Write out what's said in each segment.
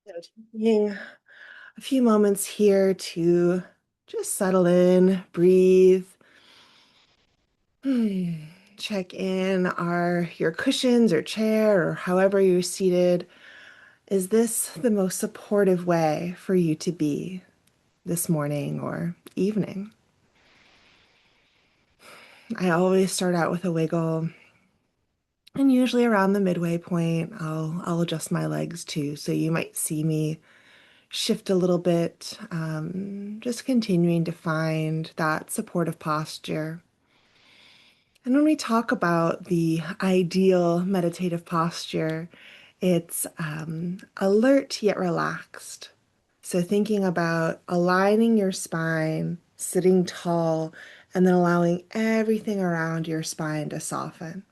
So taking a few moments here to just settle in, breathe, hmm, check in. Are your cushions or chair or however you're seated, is this the most supportive way for you to be this morning or evening? I always start out with a wiggle, and usually around the midway point, I'll adjust my legs too. So you might see me shift a little bit, just continuing to find that supportive posture. And when we talk about the ideal meditative posture, it's alert yet relaxed. So, thinking about aligning your spine, sitting tall, and then allowing everything around your spine to soften.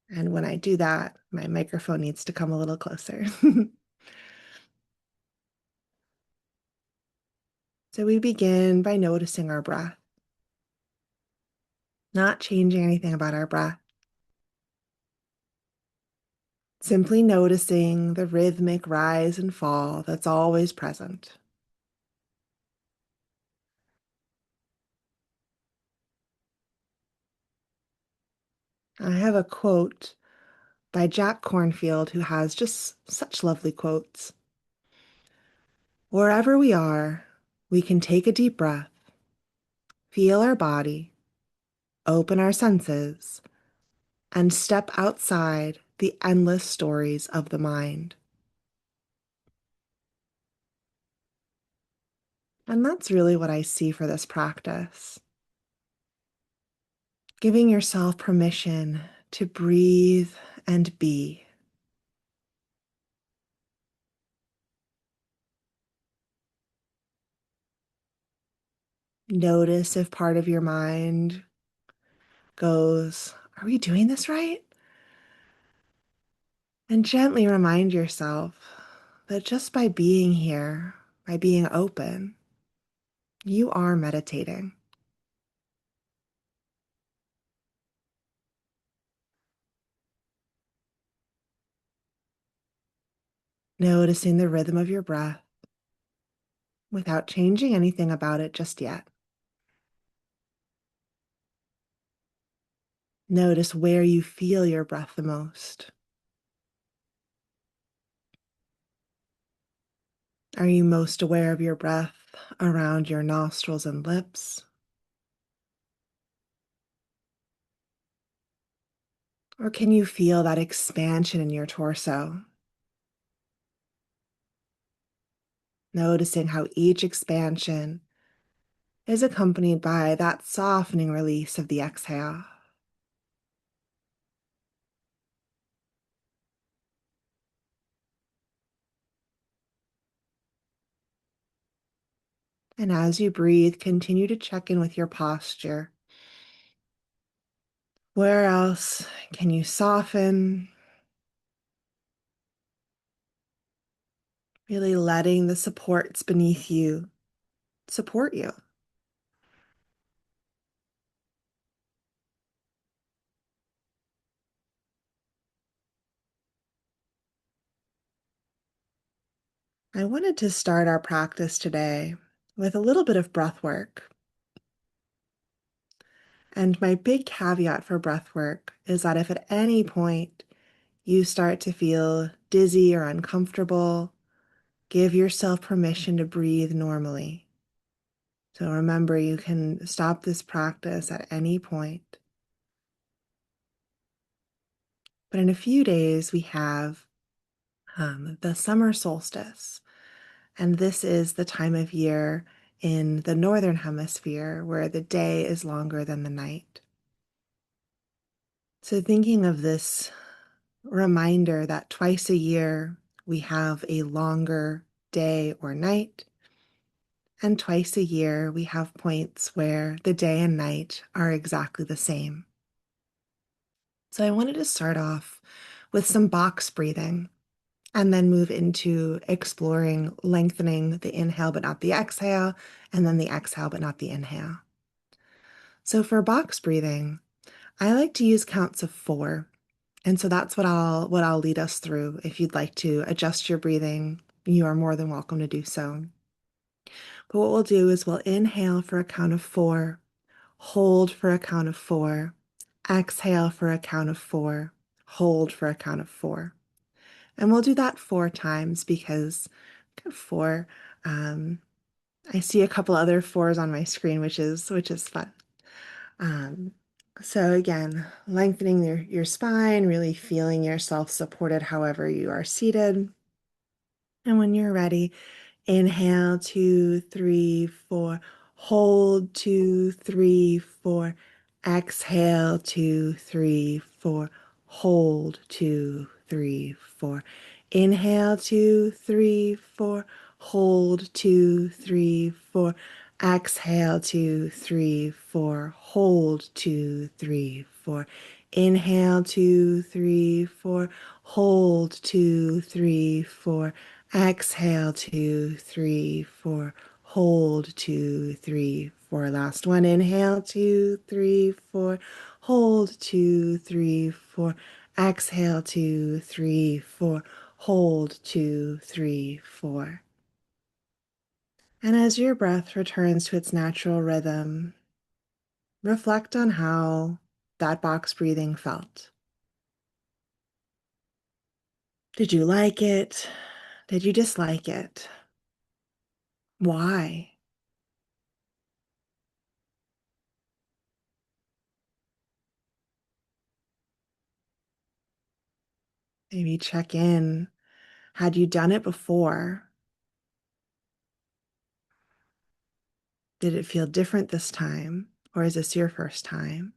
And when I do that, my microphone needs to come a little closer. So, we begin by noticing our breath, not changing anything about our breath, simply noticing the rhythmic rise and fall that's always present. I have a quote by Jack Cornfield, who has just such lovely quotes. Wherever we are, we can take a deep breath, feel our body, open our senses, and step outside the endless stories of the mind. And that's really what I see for this practice. Giving yourself permission to breathe and be. Notice if part of your mind goes, are we doing this right? And gently remind yourself that just by being here, by being open, you are meditating. Noticing the rhythm of your breath without changing anything about it just yet. Notice where you feel your breath the most. Are you most aware of your breath around your nostrils and lips? Or can you feel that expansion in your torso? Noticing how each expansion is accompanied by that softening release of the exhale. And as you breathe, continue to check in with your posture. Where else can you soften? Really letting the supports beneath you support you. I wanted to start our practice today with a little bit of breath work. And my big caveat for breath work is that if at any point you start to feel dizzy or uncomfortable, give yourself permission to breathe normally. So remember, you can stop this practice at any point. But in a few days, we have the summer solstice. And this is the time of year in the northern hemisphere where the day is longer than the night. So, thinking of this reminder that twice a year we have a longer day or night, and twice a year we have points where the day and night are exactly the same. So, I wanted to start off with some box breathing and then move into exploring lengthening the inhale but not the exhale, and then the exhale but not the inhale. So, for box breathing, I like to use counts of 4. And so that's what I'll lead us through. If you'd like to adjust your breathing, you are more than welcome to do so. But what we'll do is we'll inhale for a count of four, hold for a count of four, exhale for a count of four, hold for a count of four. And we'll do that four times because four, um, I see a couple other fours on my screen, which is fun. Um, so again, lengthening your spine, really feeling yourself supported however you are seated. And when you're ready, inhale, 2, 3, 4. Hold, 2, 3, 4. Exhale, 2, 3, 4. Hold, 2, 3, 4. Inhale, 2, 3, 4. Hold, 2, 3, 4. Exhale, 2, 3, 4. Hold, 2, 3, 4. Inhale, 2, 3, 4. Hold, 2, 3, 4. Exhale, 2, 3, 4. Hold, 2, 3, 4. Last one. Inhale, 2, 3, 4. Hold, 2, 3, 4. Exhale, 2, 3, 4. Hold, 2, 3, 4. And as your breath returns to its natural rhythm, reflect on how that box breathing felt. Did you like it? Did you dislike it? Why? Maybe check in. Had you done it before? Did it feel different this time? Or is this your first time?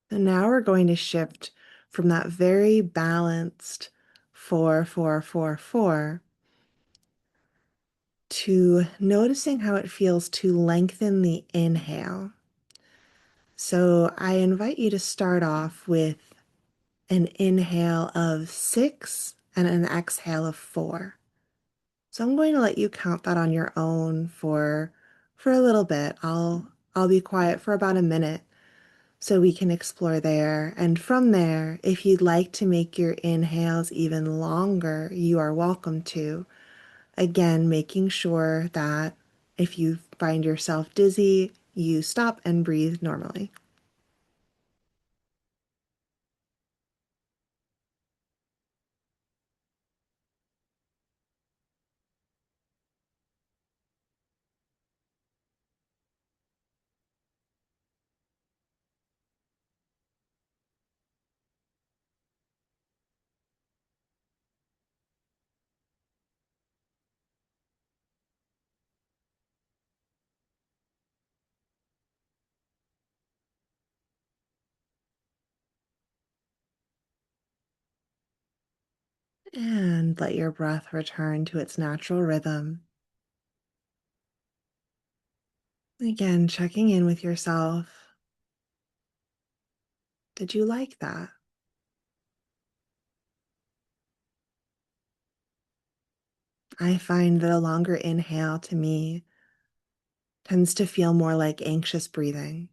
And now we're going to shift from that very balanced 4, 4, 4, 4 to noticing how it feels to lengthen the inhale. So I invite you to start off with an inhale of 6 and an exhale of 4. So I'm going to let you count that on your own for a little bit. I'll be quiet for about a minute so we can explore there. And from there, if you'd like to make your inhales even longer, you are welcome to. Again, making sure that if you find yourself dizzy, you stop and breathe normally. And let your breath return to its natural rhythm. Again, checking in with yourself. Did you like that? I find that a longer inhale to me tends to feel more like anxious breathing.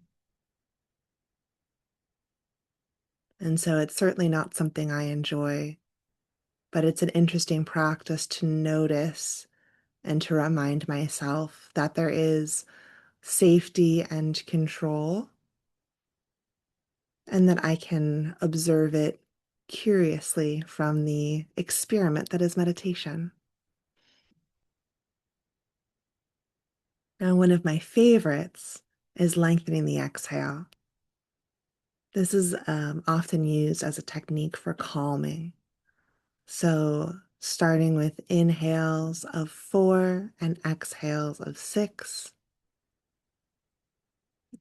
And so it's certainly not something I enjoy, but it's an interesting practice to notice and to remind myself that there is safety and control, and that I can observe it curiously from the experiment that is meditation. Now, one of my favorites is lengthening the exhale. This is often used as a technique for calming. So, starting with inhales of 4 and exhales of 6.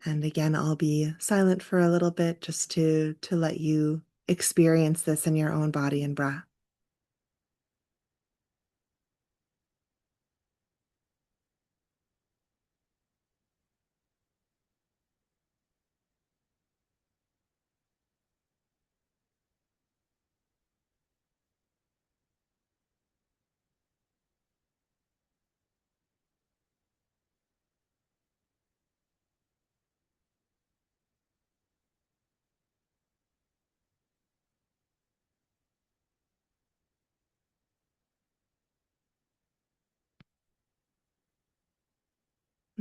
And again, I'll be silent for a little bit just to let you experience this in your own body and breath.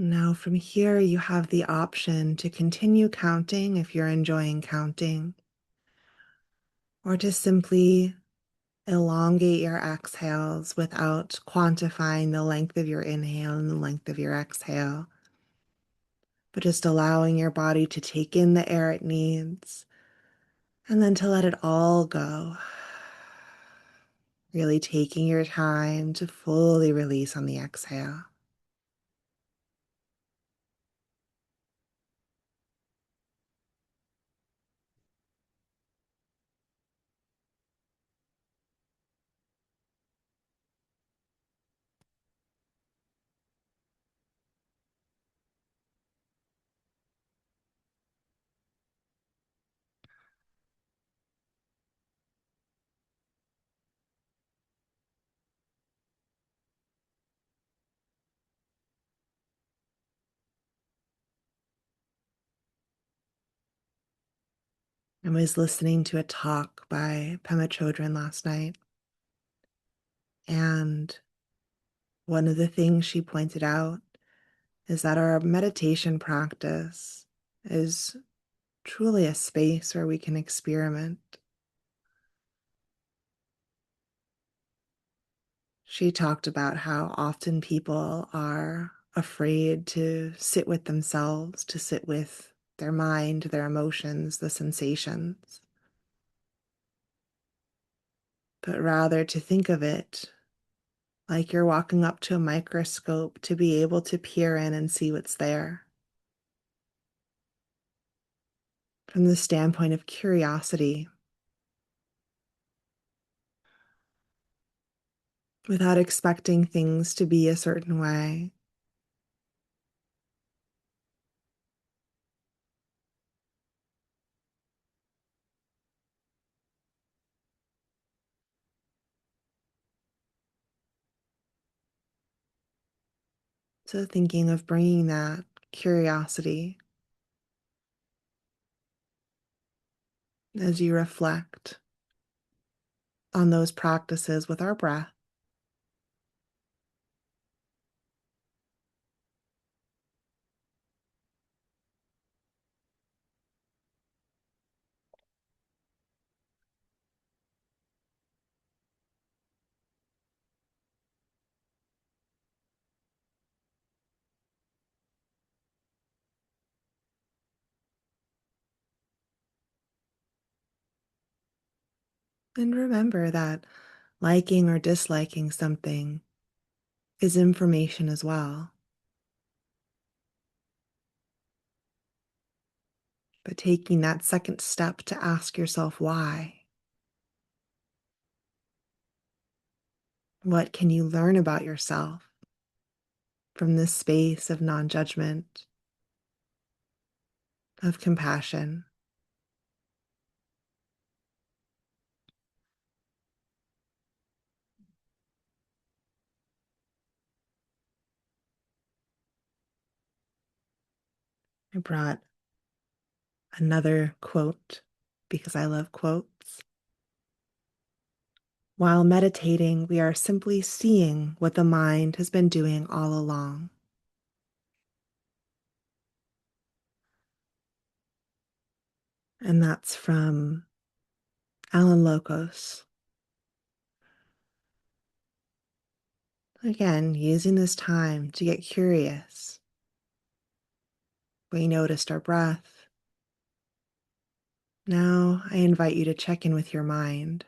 Now, from here, you have the option to continue counting if you're enjoying counting, or to simply elongate your exhales without quantifying the length of your inhale and the length of your exhale, but just allowing your body to take in the air it needs and then to let it all go. Really taking your time to fully release on the exhale. I was listening to a talk by Pema Chodron last night, and one of the things she pointed out is that our meditation practice is truly a space where we can experiment. She talked about how often people are afraid to sit with themselves, to sit with their mind, their emotions, the sensations, but rather to think of it like you're walking up to a microscope to be able to peer in and see what's there. From the standpoint of curiosity, without expecting things to be a certain way. So, thinking of bringing that curiosity as you reflect on those practices with our breath. And remember that liking or disliking something is information as well. But taking that second step to ask yourself why. What can you learn about yourself from this space of non judgment, of compassion? I brought another quote because I love quotes. While meditating, we are simply seeing what the mind has been doing all along. And that's from Alan Locos. Again, using this time to get curious. We noticed our breath. Now I invite you to check in with your mind.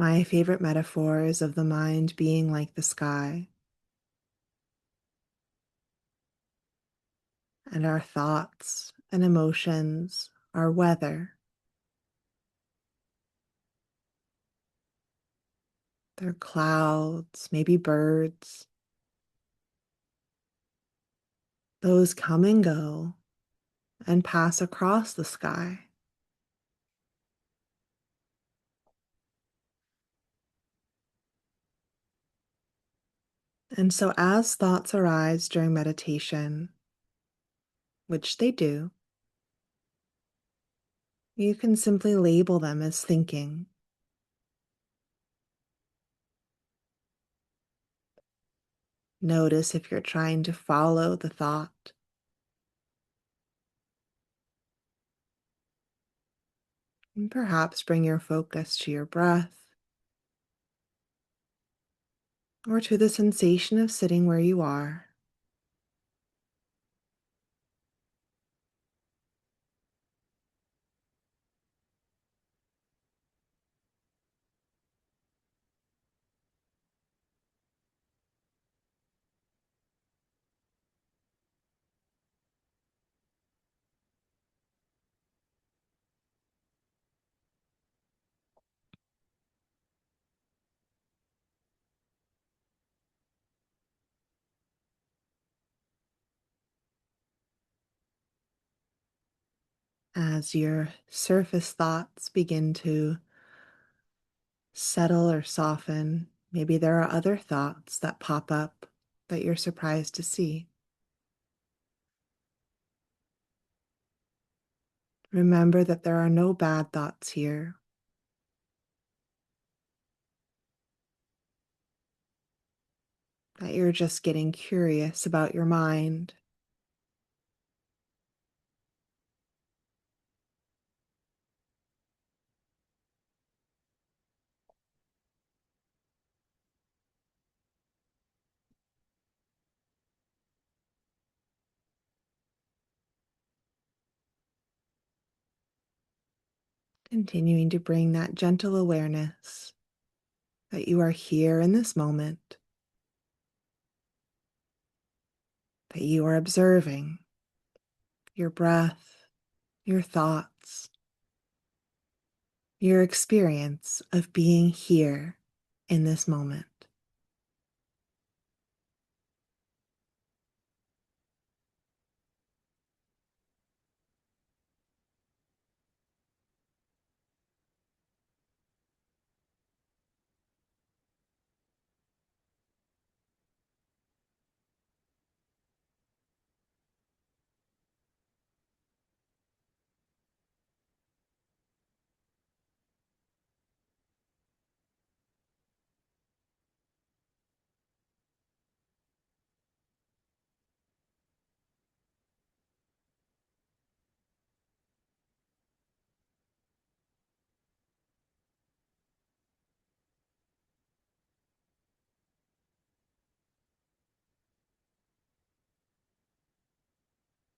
My favorite metaphor is of the mind being like the sky, and our thoughts and emotions are weather. They're clouds, maybe birds, Those come and go and pass across the sky. And so, as thoughts arise during meditation, which they do, you can simply label them as thinking. Notice if you're trying to follow the thought, and perhaps bring your focus to your breath or to the sensation of sitting where you are. As your surface thoughts begin to settle or soften, maybe there are other thoughts that pop up that you're surprised to see. Remember that there are no bad thoughts here, that you're just getting curious about your mind. Continuing to bring that gentle awareness that you are here in this moment, that you are observing your breath, your thoughts, your experience of being here in this moment.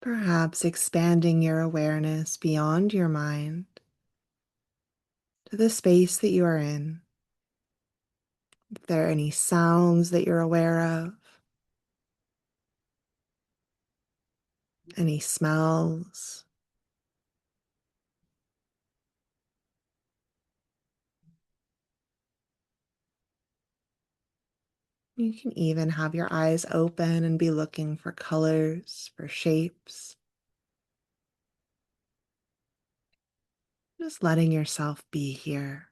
Perhaps expanding your awareness beyond your mind to the space that you are in. If there are any sounds that you're aware of, any smells, you can even have your eyes open and be looking for colors, for shapes, just letting yourself be here.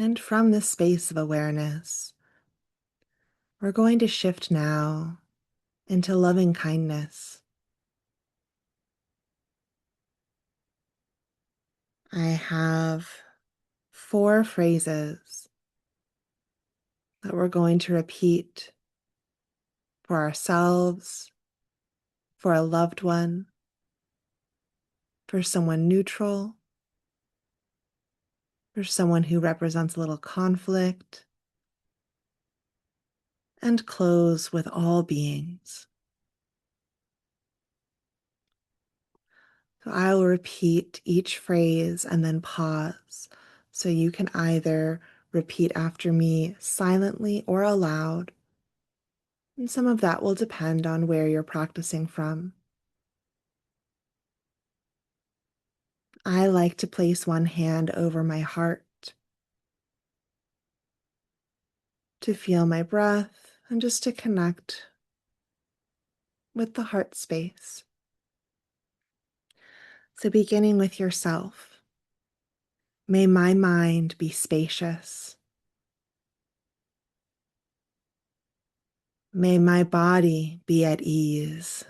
And from this space of awareness, we're going to shift now into loving kindness. I have 4 phrases that we're going to repeat for ourselves, for a loved one, for someone neutral, for someone who represents a little conflict, and close with all beings. So I will repeat each phrase and then pause. So you can either repeat after me silently or aloud. And some of that will depend on where you're practicing from. I like to place one hand over my heart to feel my breath and just to connect with the heart space. So beginning with yourself, may my mind be spacious. May my body be at ease.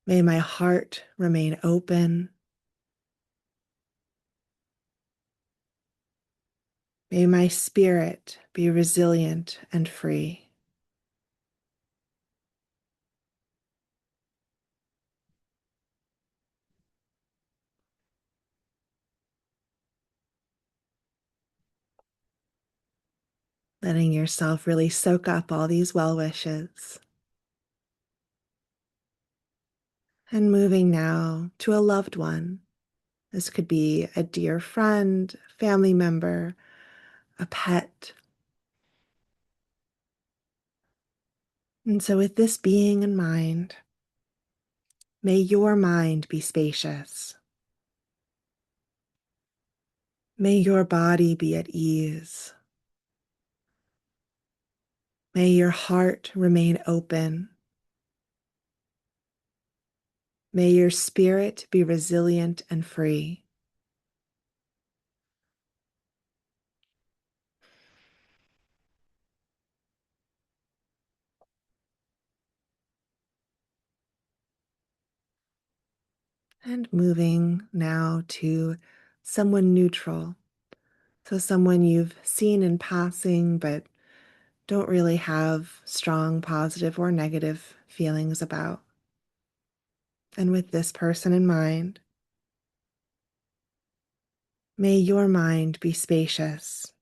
May my heart remain open. May my spirit be resilient and free. Letting yourself really soak up all these well wishes. And moving now to a loved one. This could be a dear friend, family member, a pet. And so, with this being in mind, may your mind be spacious. May your body be at ease. May your heart remain open. May your spirit be resilient and free. And moving now to someone neutral. So, someone you've seen in passing, but don't really have strong positive or negative feelings about. And with this person in mind, may your mind be spacious.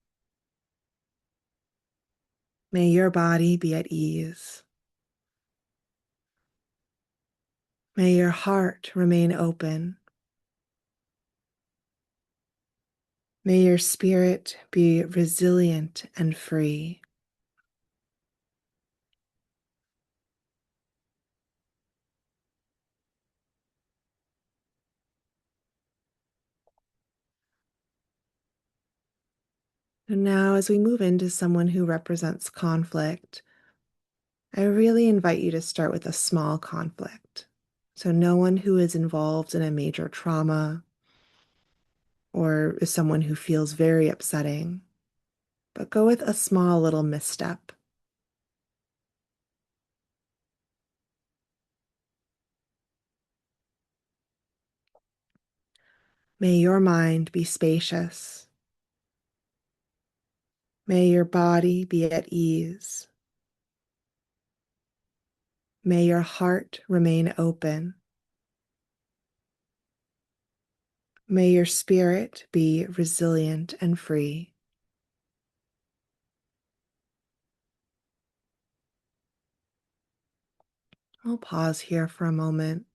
May your body be at ease. May your heart remain open. May your spirit be resilient and free. And now, as we move into someone who represents conflict, I really invite you to start with a small conflict. So, no one who is involved in a major trauma or is someone who feels very upsetting, but go with a small little misstep. May your mind be spacious. May your body be at ease. May your heart remain open. May your spirit be resilient and free. I'll pause here for a moment,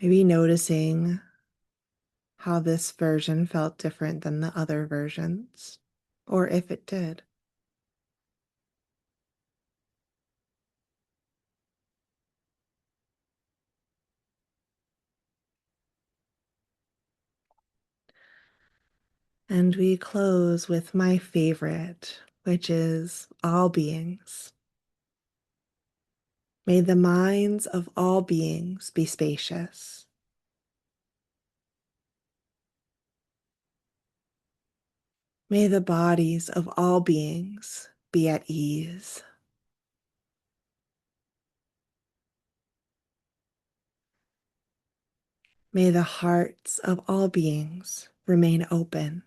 maybe noticing how this version felt different than the other versions, or if it did. And we close with my favorite, which is all beings. May the minds of all beings be spacious. May the bodies of all beings be at ease. May the hearts of all beings remain open.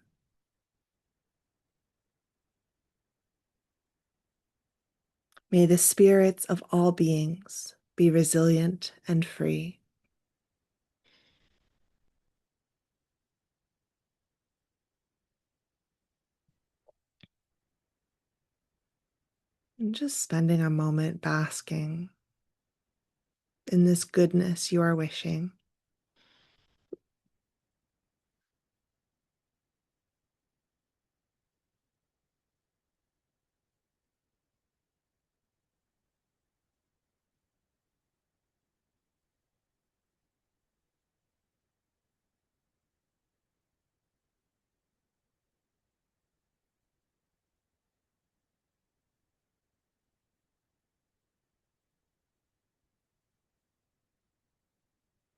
May the spirits of all beings be resilient and free. And just spending a moment basking in this goodness you are wishing.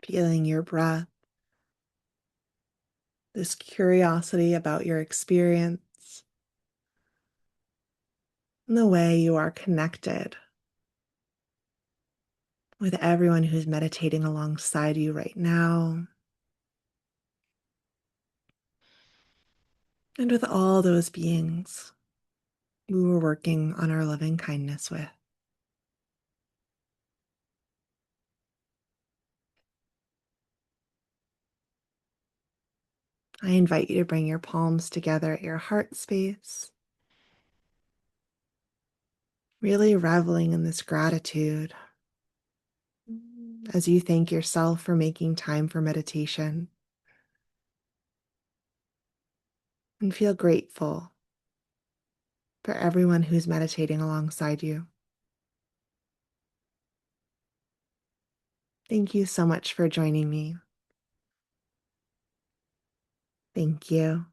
Feeling your breath, this curiosity about your experience, and the way you are connected with everyone who's meditating alongside you right now, and with all those beings we were working on our loving kindness with. I invite you to bring your palms together at your heart space, really reveling in this gratitude as you thank yourself for making time for meditation, and feel grateful for everyone who's meditating alongside you. Thank you so much for joining me. Thank you.